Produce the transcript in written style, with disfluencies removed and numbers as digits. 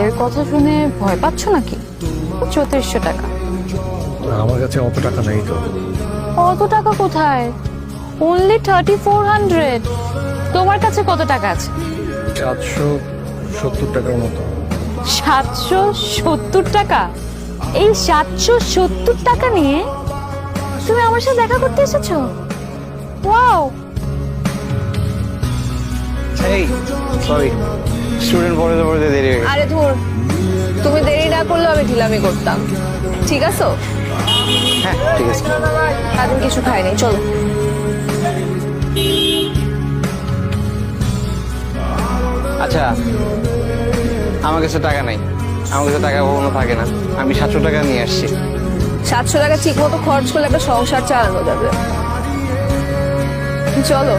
বিলের কথা শুনে ভয় পাচ্ছ নাকি? 3400 টাকা। আমার কাছে অত টাকা নেই তো। অত টাকা কোথায়? অনলি 3400। তোমার কাছে কত টাকা আছে? 770 টাকার মতো। 770 টাকা? এই 770 টাকা নিয়ে তুমি আমার সাথে দেখা করতে এসেছো? ওয়াও! এই সরি, স্টুডেন্ট পড়তে পড়তে দেরি হয়ে গেছে। আরে ধুর, তুমি দেরি না করলেও আমি ঢিলামি করতাম। ঠিক আছে, হ্যাঁ ঠিক আছে। সারাদিন কিছু খাইনি, চলো। আচ্ছা, আমার কাছে টাকা নাই, আমার কাছে টাকা কখনো থাকে না। আমি 700 টাকা নিয়ে আসছি। 700 টাকা ঠিক মতো খরচ করলে একটা সংসার চালানো যাবে। চলো।